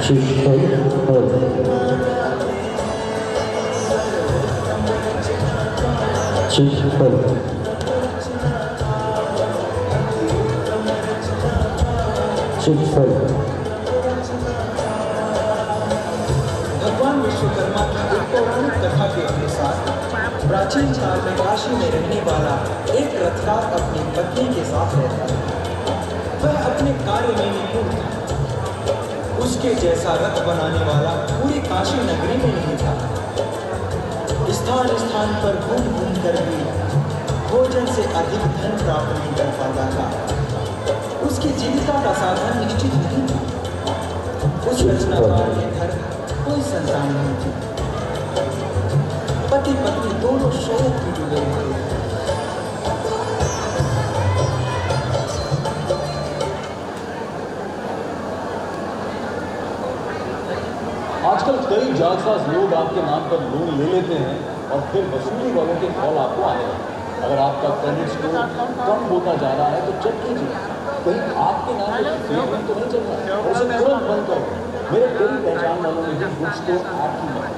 भगवान विश्वकर्मा की एक पौराणिक कथा के अनुसार प्राचीन काल में काशी में रहने वाला एक रथकार अपनी पत्नी के साथ रहता था। वह अपने कार्य में निपुण था। उसके जैसा रथ बनाने वाला पूरी काशी नगरी में नहीं था। स्थान स्थान पर घूम घूम कर भी भोजन से अधिक धन प्राप्त नहीं कर पाता था। उसकी जीविका का साधन निश्चित नहीं था। उस रचनाकार के घर कोई संतान नहीं थी। पति पत्नी दोनों शोक में डूबे थे। आजकल कई जालसाज लोग आपके नाम पर लोन ले लेते हैं और फिर वसूली वालों के कॉल आपको आने लगते हैं। अगर आपका क्रेडिट स्कोर कम होता जा रहा है तो चेक कीजिए कहीं आपके नाम पर पेमेंट तो नहीं चल रहा है, और उसे तुरंत बंद करो। मेरे कई पहचान वालों ने भी गुड स्कोर आपकी है।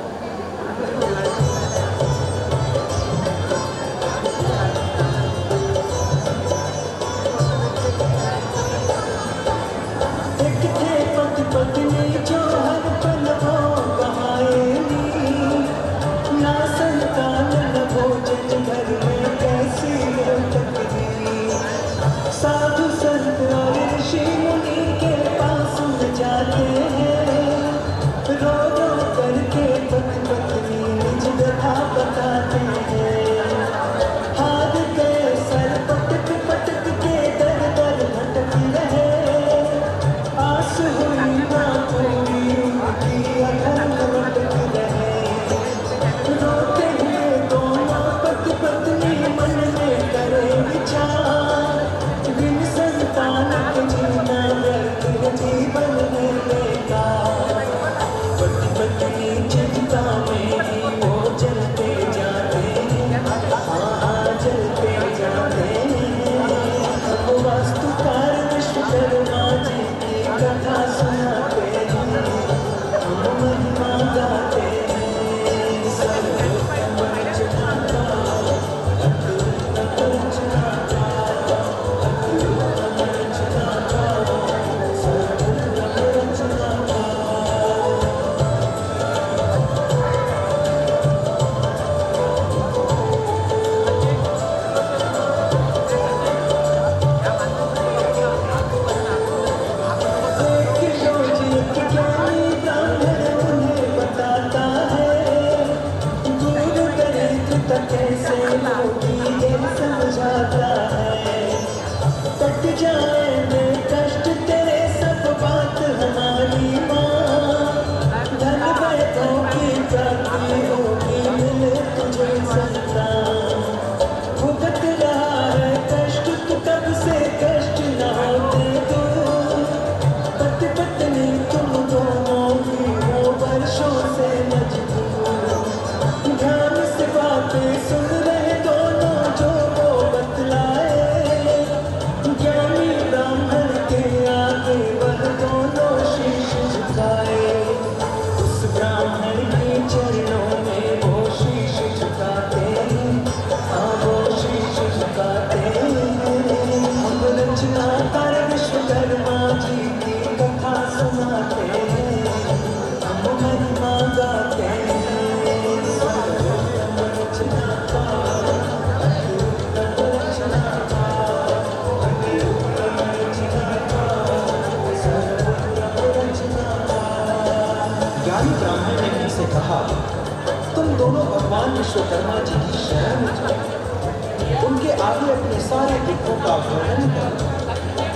विश्वकर्मा जी की शरण में जाओ, उनके आगे अपने सारे दुखों का वर्णन करो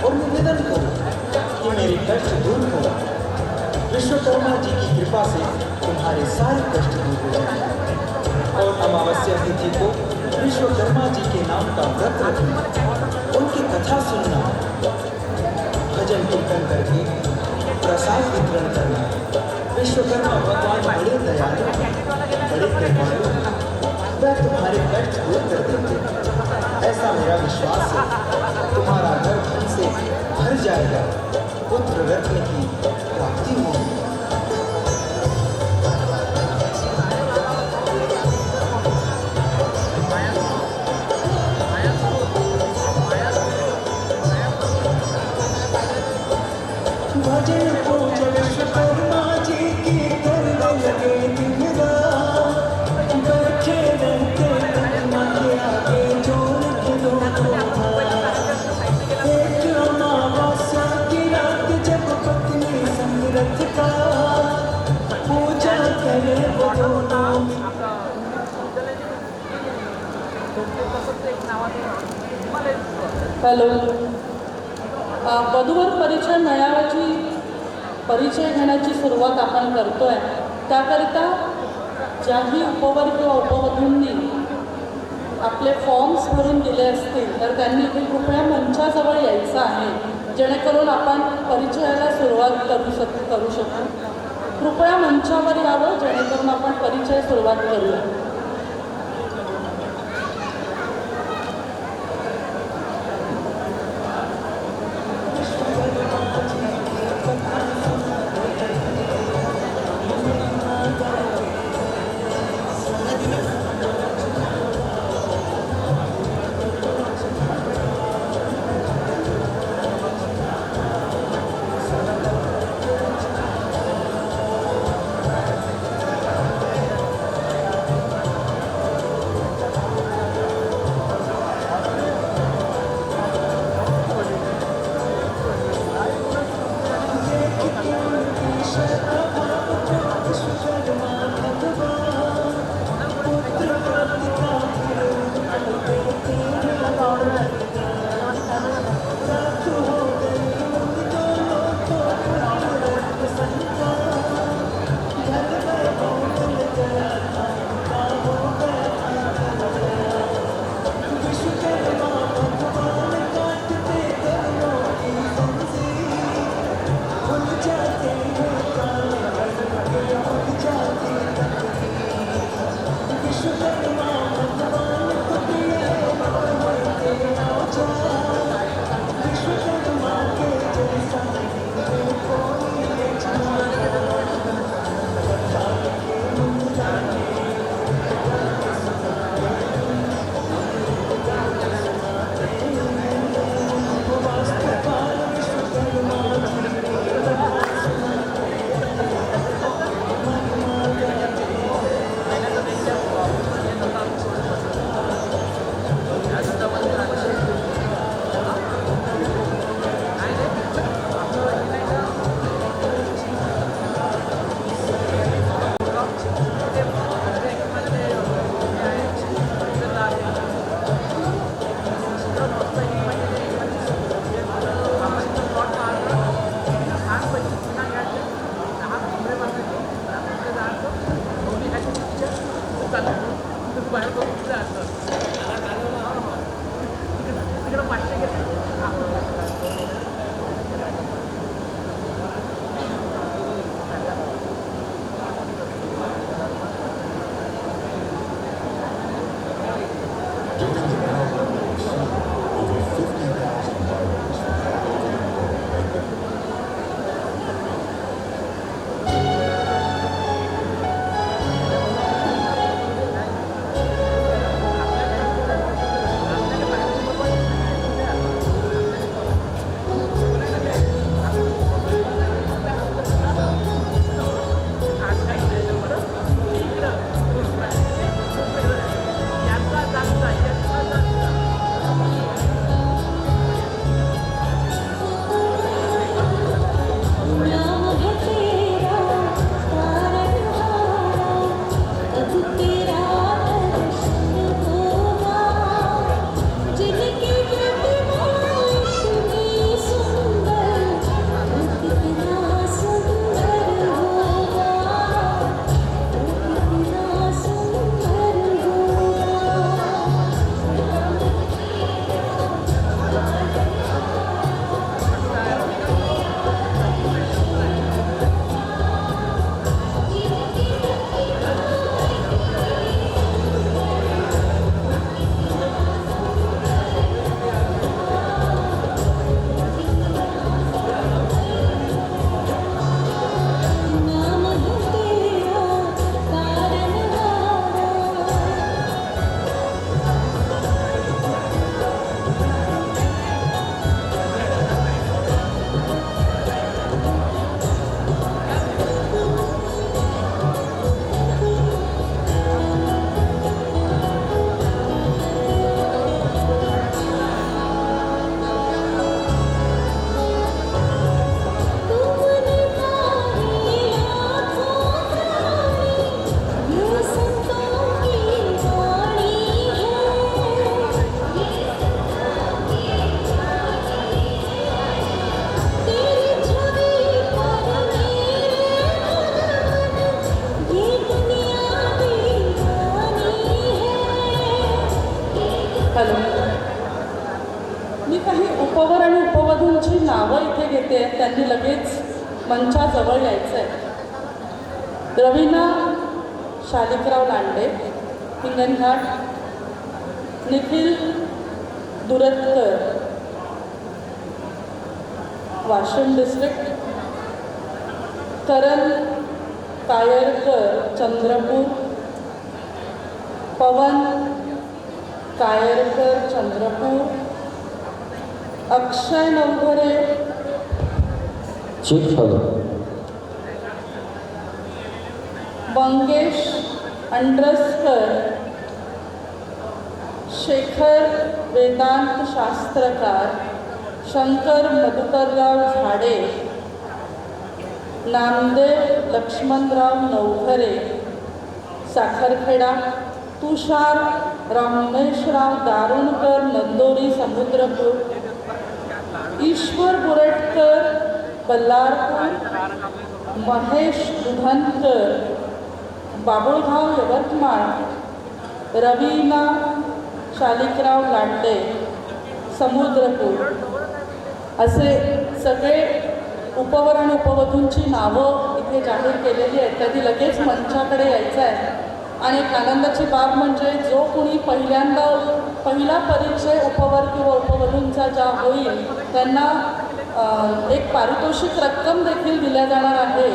और निवेदन करो कि मेरे कष्ट दूर करो। विश्वकर्मा जी की कृपा से तुम्हारे सारे कष्ट दूर हो जाएंगे। और अमावस्या तिथि को विश्वकर्मा जी के नाम का व्रत रखना, उनकी कथा सुनना, भजन कीर्तन करके प्रसाद वितरण करना। विश्वकर्मा भगवान बड़े दयालु, बड़े कृपालु, वह तुम्हारे कष्ट दूर कर देंगे। ऐसा मेरा विश्वास है। तुम्हारा घर धन से भर जाएगा, पुत्र रत्न की प्राप्ति होगी। हॅलो. वधूवर परिचय मेळाव्याची परिचय घेण्याची सुरुवात आपण करतो आहे. त्याकरिता ज्याही उपवर किंवा उपवधूंनी आपले फॉर्म्स भरून दिले असतील तर त्यांनी इथे कृपया मंचाजवळ यायचं आहे, जेणेकरून आपण परिचयाला सुरुवात करू शकू. कृपया मंचावर यावं, जेणेकरून आपण परिचय सुरुवात करूया. हॅलो. मी काही उपवर आणि उपवधूंची नावं इथे घेते, त्यांनी लगेच मंचाजवळ यायचं आहे. रवीना शालिकराव लांडे, हिंगणघाट. निखिल दुरतकर, वाशिम डिस्ट्रिक्ट. करण कायरकर, चंद्रपूर. पवन कायरकर, चंद्रपूर. अक्षय नवघरे, चिखल. मंगेश अंड्रसकर, शेखर वेदांत शास्त्रकार. शंकर मधुकरराव झाडे, नामदेव लक्ष्मणराव नवघरे, साखरखेडा. तुषार रामेशराव दारुणकर, नंदोरी, समुद्रपूर. ईश्वर बुरटकर, बल्लारपूर. महेश दुधनकर, बाबुळगाव, यवतमाळ. रवीना शालिकराव लांडे, समुद्रपूर. असे सगळे उपवर आणि उपवधूंची नावं इथे जाहीर केलेली आहेत. त्यांनी लगेच मंचाकडे यायचं आहे. आणि एक आनंदाची बाब म्हणजे जो कुणी पहिला परिचय उपवर किंवा उपवधूंचा ज्या होईल त्यांना एक पारितोषिक रक्कम देखील दिल्या जाणार आहे.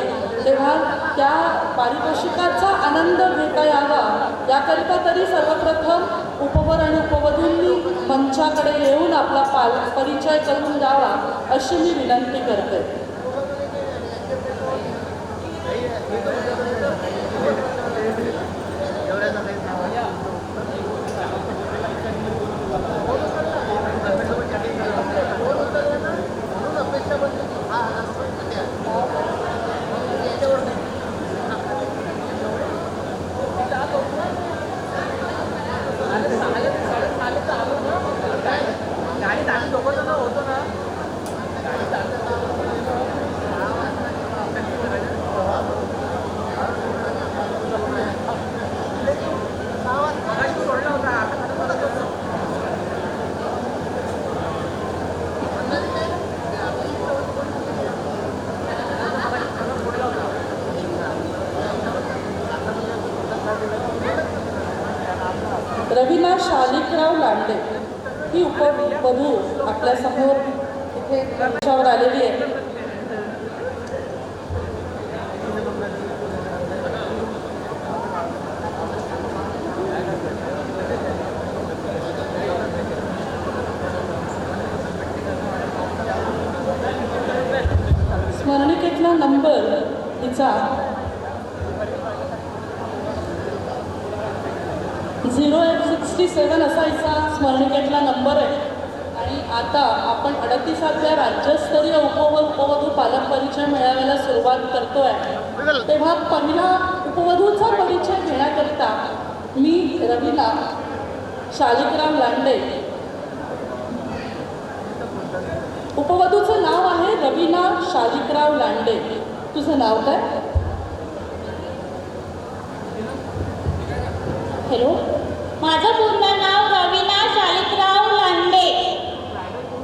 तेव्हा त्या पारितोषिकाचा आनंद घेता यावा याकरिता तरी सर्वप्रथम उपवर आणि उपवधूंनी मंचाकडे येऊन आपला परिचय करून द्यावा अशी मी विनंती करते. रवीना शालिकराव लांडे ही उपवधू आपल्यासमोर इथे मंचावर आलेली आहे. स्मरणिकेतला नंबर हिचा 0867 असा हिचा स्मरणिकेतला नंबर आहे. आणि आता आपण 38व्या राज्यस्तरीय उपवधू पालक परिचय मेळाव्याला सुरुवात करतोय. तेव्हा पहिला उपवधूचा परिचय घेण्याकरिता मी रवीना शालिकराव लांडे, उपवधूचं नाव आहे रवीना शालिकराव लांडे. तुझं नाव काय? हॅलो. माझं पूर्ण नाव रवीना शालिकराव लांडे.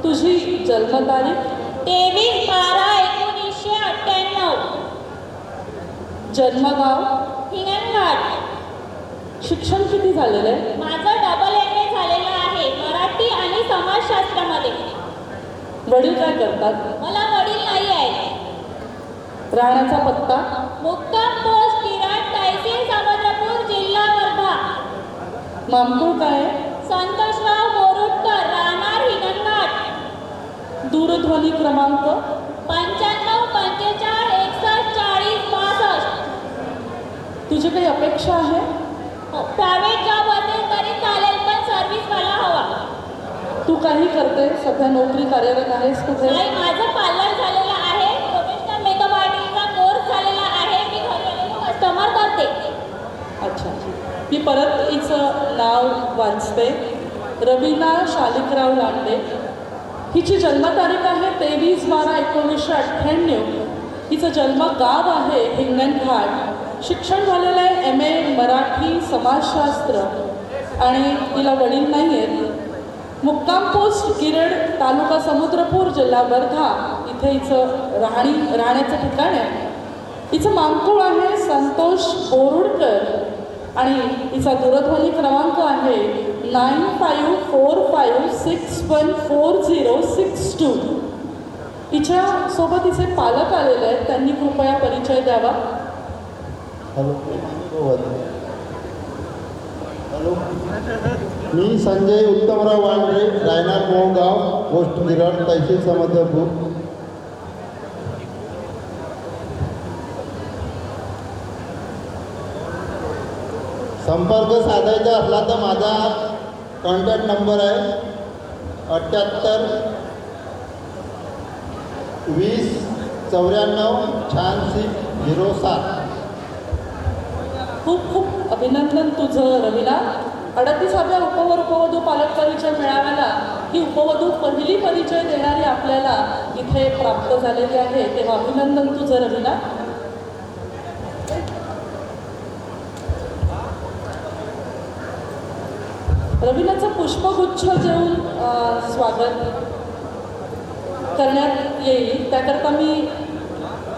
तुझी जन्मतारीख? 23/12/1998. जन्मगाव? हिंगणघाट. शिक्षण किती झालेलं आहे? माझं MA झालेलं आहे मराठी आणि समाजशास्त्रामध्ये. वडील काय करतात? मला वडील नाही आहेत. राहण्याचा पत्ता? मुक्काम पोस्ट किरण, तहसील समुद्रपूर, जिल्हा वर्धा. मामकुळ काय आहे? संतोषराव बोरुटकर, राहणार हिंगणघाट. दूरध्वनी क्रमांक? 95 45 61 40 62. तुझी काही अपेक्षा आहे? प्रायव्हेट जॉब असेल तरी चालेल, पण सर्व्हिस मला हवा. तू काही करते? सध्या नोकरी कार्यरत आहेस कुठे? नाही, माझं पार्लर झालेलं आहे. प्रोफेशनल मेकअप आर्टिस्टचा कोर्स झालेला आहे. मी घरी आलेले कस्टमर करते. अच्छा. मी परत हिचं नाव वाचते. रवीना शालिकराव लांडे. हिची जन्मतारीख आहे 23/12/1998. हिचं जन्मगाव आहे हिंगणघाट. शिक्षण झालेलं आहे MA मराठी समाजशास्त्र. आणि तिला वडील नाही आहेत. मुक्काम पोस्ट गिरड, तालुका समुद्रपूर, जिल्हा वर्धा इथे हिचं राहण्याचं ठिकाण आहे. हिचं मामकुळ आहे संतोष बोरुडकर आणि हिचा दूरध्वनी क्रमांक आहे 9545614062. हिच्यासोबत हिचे पालक आलेले आहेत, त्यांनी कृपया परिचय द्यावा. हॅलो. मी संजय उत्तमराव वांड्रे, रायनार मोहगाव, पोस्ट गिरड, तहसील समुद्रपूर. संपर्क साधायचा असला तर माझा कॉन्टॅक्ट नंबर आहे 78 20 94 86 07. खूप खूप अभिनंदन तुझं रवीना. 38व्या उपवधू पालक परिचय मेळाव्याला ही उपवधू पहिली परिचय देणारी आपल्याला इथे प्राप्त झालेली आहे, तेव्हा अभिनंदन तुझं रवीना. रवीनाचं पुष्पगुच्छ देऊन स्वागत करण्यात येईल. त्याकरता मी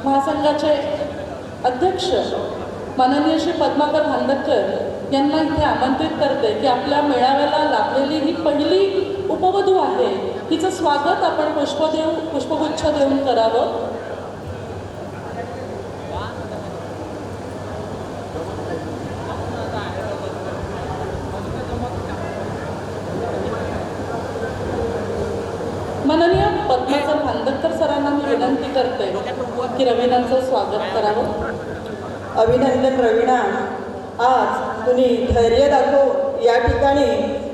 महासंघाचे अध्यक्ष माननीय श्री पद्माकर भांडकर यांना इथे आमंत्रित करते की आपल्या मेळाव्याला लाभलेली ही पहिली उपवधू आहे, तिचं स्वागत आपण पुष्पगुच्छ देऊन करावं. माननीय पद्माकर भांडकर सरांना मी विनंती करते की रवीनांचं स्वागत करावं. अभिनंदन रवीना. आज तुम्ही धैर्य दाखवून या ठिकाणी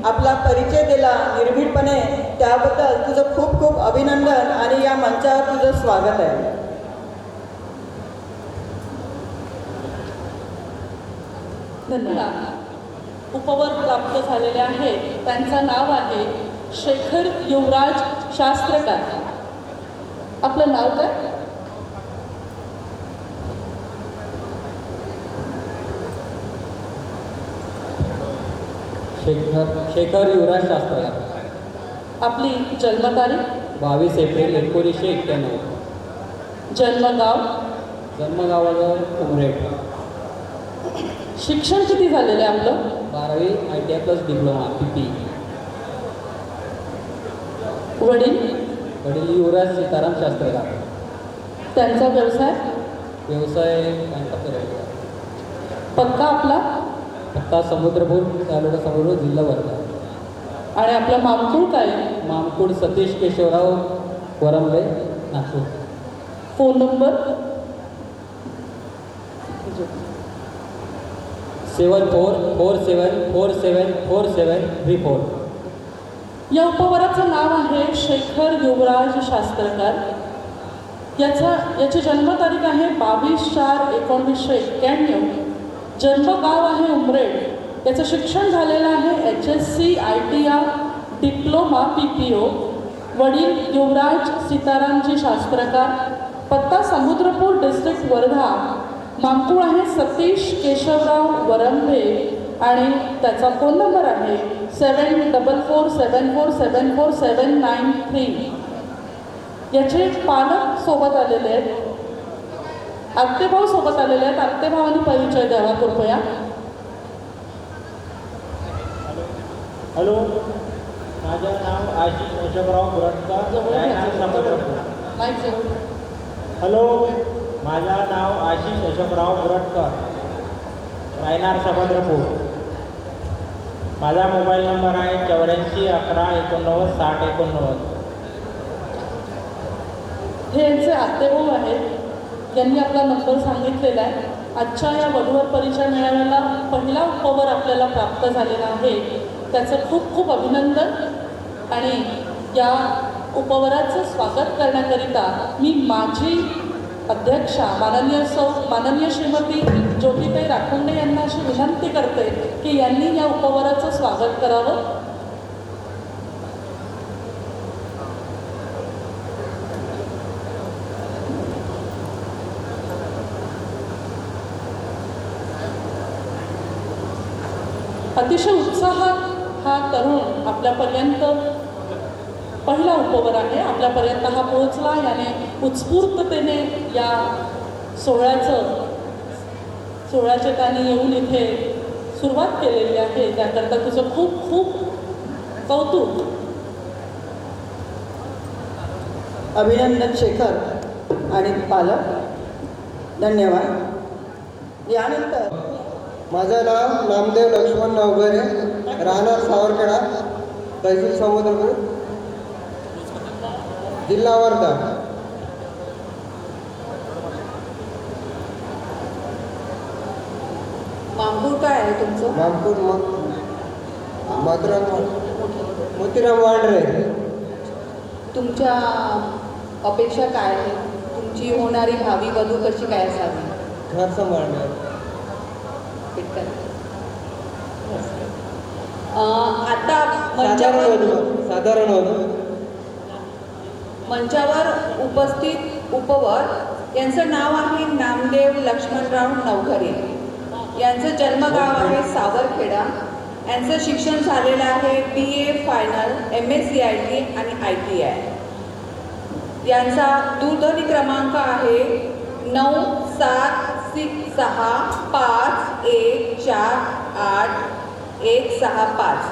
आपला परिचय दिला निर्भीडपणे, त्याबद्दल तुझं खूप खूप अभिनंदन आणि या मंचावर तुझं स्वागत आहे. धन्यवाद. उपवर प्राप्त झालेले आहे, त्यांचं नाव आहे शेखर युवराज शास्त्रकार. आपलं नाव काय? शेखर युवराज शास्त्रकार. आपली जन्मतारीख? 22 एप्रिल 1991. जन्मगाव? जन्मगावाचं उमरेड. शिक्षण किती झालेलं आहे आपलं? 12वी ITI प्लस डिप्लोमा PP. वडील? वडील युवराज सीताराम शास्त्रकार. त्यांचा व्यवसाय? व्यवसाय बँका करायचा. पत्ता आपला? पत्ता समुद्रपूर, तालुका समुद्रपूर, जिल्हा वर्धा. आणि आपलं मामकुळ काय? मामकुड सतीश केशवराव वरंबे, नागपूर. Phone number? 7447474734. या उपवराचं नाव आहे शेखर युवराज शास्त्रकार. याची जन्मतारीख आहे 22/4/1991. जन्मगाव आहे उमरेड. याचं शिक्षण झालेलं आहे HSC ITI डिप्लोमा PPO. वडील युवराज सीतारामजी शास्त्रकार. पत्ता समुद्रपूर, डिस्ट्रिक्ट वर्धा. मामकुळ आहे सतीश केशवराव वरंबे आणि त्याचा फोन नंबर आहे 7447474793. याचे पालक सोबत आलेले आहेत, आत्तेभाऊ सोबत आलेले आहेत. आत्तेभावांनी परिचय द्यावा कृपया. हॅलो, माझं नाव आशिष अशोकराव बुरटकर, रायनार समुद्रपूर. हॅलो, माझं नाव आशिष अशोकराव बुरटकर, रायनार समुद्रपूर. माझा मोबाईल नंबर आहे 8411896089. हे यांचे आत्तेभाऊ आहेत, यांनी आपला नंबर सांगितलेला आहे. आजच्या या वधूवर परिचय मेळाव्याला पहिला उपवर आपल्याला प्राप्त झालेला आहे, त्याचं खूप खूप अभिनंदन. आणि या उपवराचं स्वागत करण्याकरिता मी माझी अध्यक्षा माननीय श्रीमती ज्योतिताई राखुंडे यांना अशी विनंती करते की यांनी या उपवराचं स्वागत करावं. अतिशय उत्साहात हा तरुण आपल्यापर्यंत पहिला उपवर आहे, आपल्यापर्यंत हा पोहोचला. याने उत्स्फूर्ततेने या सोहळ्याचे त्याने येऊन इथे सुरुवात केलेली आहे. त्याकरता तुझं खूप खूप कौतुक. अभिनंदन शेखर आणि पालक, धन्यवाद. यानंतर माझं नाव नामदेव लक्ष्मण नवघरे, राहणार सावरखेडा, तहसील समुद्रपूर, जिल्हा वर्धा. मांगूर काय आहे तुमचं? नागपूर मोतीराम वांडरे. तुमच्या अपेक्षा काय आहे? तुमची होणारी भावी वधू कशी काय असावी? घर सांभाळणे. पटकन. आता मंचावर मंचावर उपस्थित उपवर यांचं नाव आहे नामदेव लक्ष्मणराव नवघरे. यांचं जन्मगाव आहे सावरखेडा. यांचं शिक्षण झालेलं आहे BA फायनल, MSCIT आणि ITI. यांचा दूरध्वनी क्रमांक आहे 9765414865 97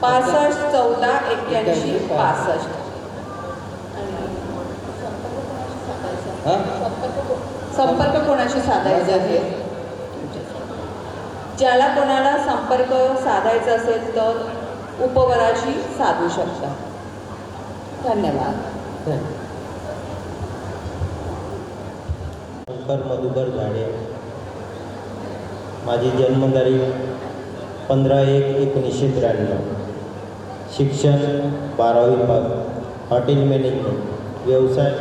65 14 81 65. संपर्क कोणाशी साधायचा आहे? ज्याला कोणाला संपर्क साधायचा असेल तर उपवराशी साधू शकता. धन्यवाद. शंकर मधुकर झाडे. माझी जन्मतारीख 15/1/1993. शिक्षण 12वी पास. Hotel management. व्यवसाय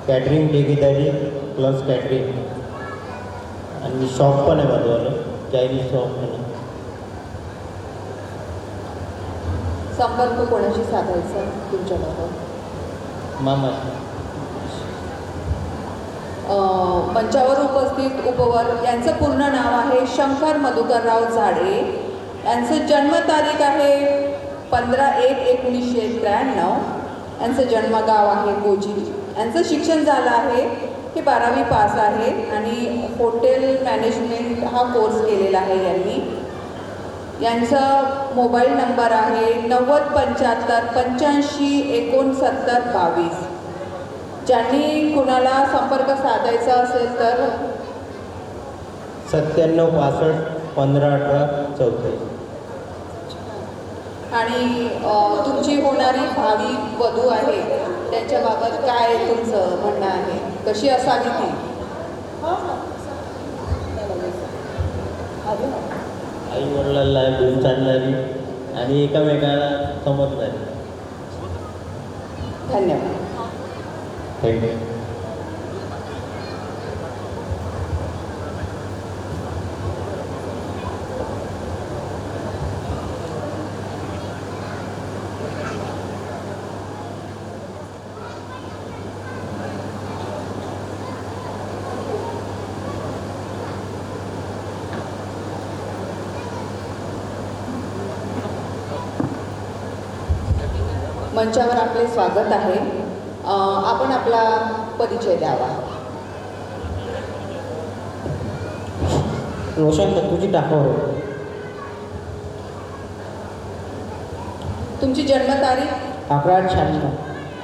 कॅटरिंग ठेकेदारी प्लस कॅटरिंग आणि शॉप पण आहे माझं, चायनीज शॉप पण आहे. संपर्क कोणाशी साधायचा तुमच्याबरोबर? मामा. मंचावर उपस्थित उपवर यांचं पूर्ण नाव आहे शंकर मधुकरराव झाडे. यांचं जन्मतारीख आहे 15/1/1993. यांचं जन्मगाव आहे गोजी. यांचं शिक्षण झालं आहे हे 12वी पास आहे आणि हॉटेल मॅनेजमेंट हा कोर्स केलेला आहे यांनी. यांचा मोबाईल नंबर आहे 9075856922. ज्यांनी कुणाला संपर्क साधायचा असेल तर 9765151844. आणि तुमची होणारी भावी वधू आहे त्यांच्याबाबत काय तुमचं म्हणणं आहे? कशी असावी ती? आई वडिलांना घेऊन चालणारी आणि एकमेकाला समजणारी. धन्यवाद. थँक्यू. मंचावर आपले स्वागत आहे. आपण आपला परिचय द्यावा. रोशन दत्तूजी टाकावर. तुमची जन्मतारीख? 11/96.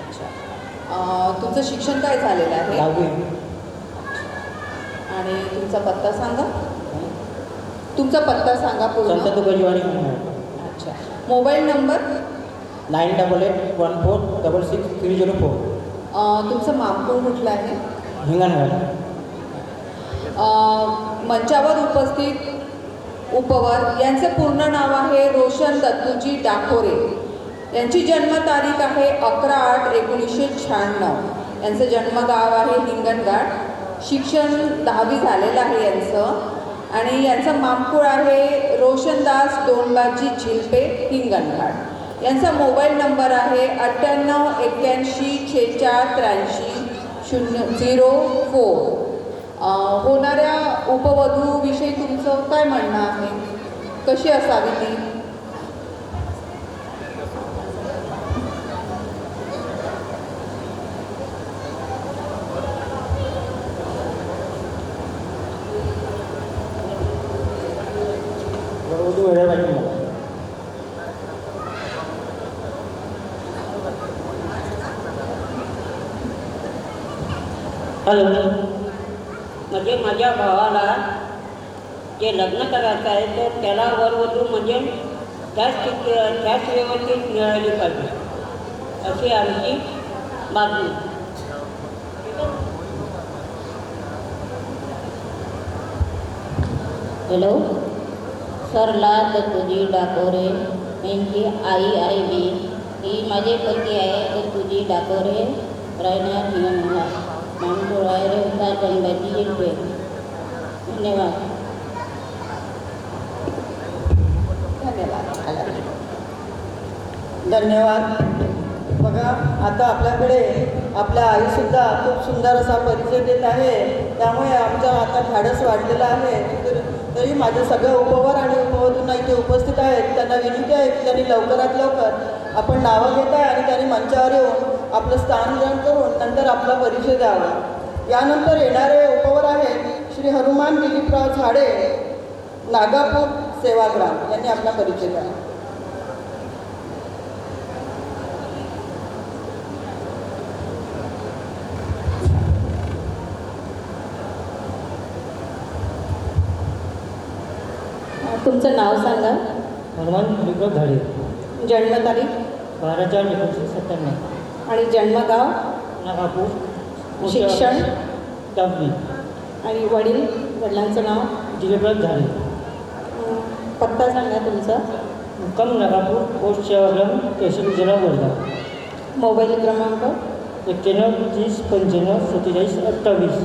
अच्छा. तुमचं शिक्षण काय झालेलं आहे? 10वी. आणि तुमचा पत्ता सांगा. तुमचा पत्ता सांगा पूर्ण. संत तुकाजीवाणी. अच्छा. Mobile number? 9881466304. तुमचं मामपूर कुठलं आहे? हिंगणघाट. मंचावर उपस्थित उपवर यांचं पूर्ण नाव आहे रोशन दत्तूजी डाकोरे. यांची जन्मतारीख आहे 11/8/1996. यांचं जन्मगाव आहे हिंगणघाट. शिक्षण 10वी झालेलं आहे यांचं. आणि यांचं मामपूळ आहे रोशनदास दोनबाजी झिलपे हिंगणघाट. यांचा मोबाईल नंबर आहे 9881464304. होणाऱ्या उपवधूविषयी तुमचं काय म्हणणं आहे? कशी असावी ती? हॅलो. म्हणजे माझ्या भावाला जे लग्न करायचं आहे तर त्याला वरवधू म्हणजे त्याच व्यवस्थित मिळाली पाहिजे अशी आमची मागणी. हॅलो सरला तुझी डाकोरे यांची आई बी ही माझे पती आहे तर तुझी डाकोरे राहणार हिंगणघाट मानकुळायरे उतार गंगाची जिल्हे. धन्यवाद. धन्यवाद. बघा आता आपल्याकडे आपल्या आईसुद्धा खूप सुंदर असा परिचय देत आहे. त्यामुळे आमचं आता धाडस वाढलेलं आहे. तरी माझे सगळे उपवर आणि उपवधूंना इथे उपस्थित आहेत त्यांना विनंती आहे की त्यांनी लवकरात लवकर आपण नावं घेत आहे आणि त्यांनी मंचावर येऊन आपलं स्थान ग्रहण करून नंतर आपला परिचय द्यावा. यानंतर येणारे उपवर आहेत श्री हनुमान दिलीपराव झाडे नागापूर सेवाग्राम यांनी आपला परिचय द्यावा. तुमचं नाव सांगा. हनुमान दिलीपराव झाडे. जन्मतारीख 12/4/1997. आणि जन्मगाव नागापूर. शिक्षण 10वी. आणि वडिलांचं नाव दिलीपराव झाडे. पत्ता सांगा तुमचा. मुक्काम नागापूर पोस्ट सेवाग्राम तहसील जिल्हा वर्धा. मोबाईल क्रमांक 91 30 95 47 28.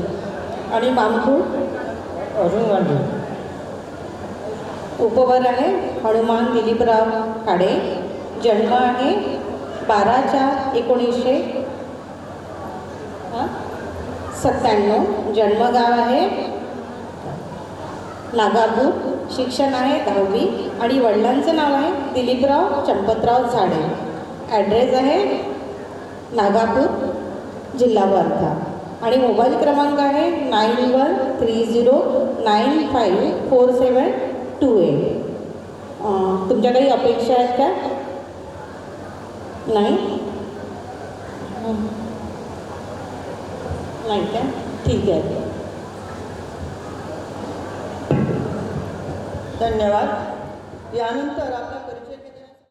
आणि मामपूर. अरुण वांड्रे. उपवर आहे हनुमान दिलीपराव खाडे. जन्म आहे 12/4/1997. जन्मगाव आहे नागापूर. शिक्षण आहे 10वी. आणि वडिलांचं नाव आहे दिलीपराव चंपतराव झाडे. ॲड्रेस आहे नागापूर जिल्हा वर्धा. आणि मोबाईल क्रमांक आहे 9130954728. तुमच्या काही अपेक्षा आहेत का? नाही नाही का? ठीक आहे. धन्यवाद. यानंतर आपल्या